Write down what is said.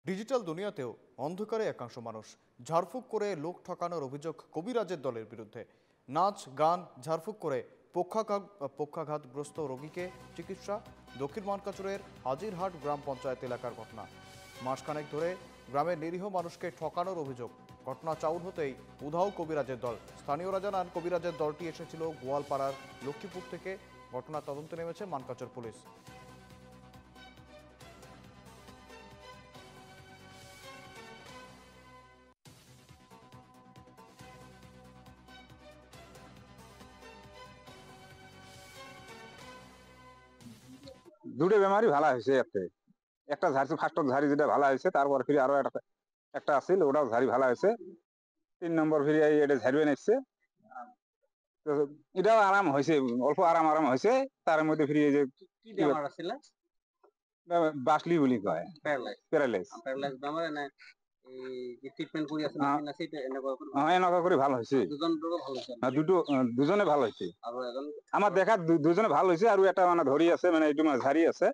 Digital দুনিয়াতেও অন্ধকারে একাংশ মানুষ ঝাড়ফুঁক করে লোক ঠকানোর অভিযোগ কবিরাজের দলের বিরুদ্ধে। নাচ গান ঝাড়ফুঁক করে পক্ষাঘাতগ্রস্ত রোগীকে চিকিৎসা। দক্ষিণ মানকাচুরের হাজিরহাট গ্রাম পঞ্চায়েত এলাকার ঘটনা। মাসখানেক ধরে গ্রামের নিরীহ মানুষকে ঠকানোর অভিযোগ। ঘটনা চাউর হতেই উধাও কবিরাজের দল। স্থানীয়রা জানান, কবিরাজের দলটি এসেছিল গোয়ালপাড়ার লক্ষ্মীপুর থেকে। ঘটনা তদন্তে নেমেছে মানকাচর পুলিশ। দুটো বেমারই ভালো হয়েছে। একটা ঝাড়ছি, ফার্স্ট ঝাড়ি যেটা ভালো হয়েছে, তারপর ফিরে আরো একটা আছিল, ওটাও ঝাড়ি ভালো হয়েছে। 3 নম্বর ফিরে এটা ঝাড়বে নিচ্ছে। তো এটাও আরাম হয়েছে, অল্প আরাম হয়েছে। তার মধ্যে ফিরে এই যে কি বেমার আছিল? বাসলি বলি কয়, প্যারালাইজ। বেমারে না এই যে ট্রিটমেন্ট করি আছে না সেটা এনেকা করে ভালো হয়েছে। দুজন ভালো হয়েছে, দুজনে ভালো হয়েছে। আর এখন আমার দেখা দুজনে ভালো হয়েছে, আর একটা মানে ধরি আছে, মানে একটু ঝাড়ি আছে।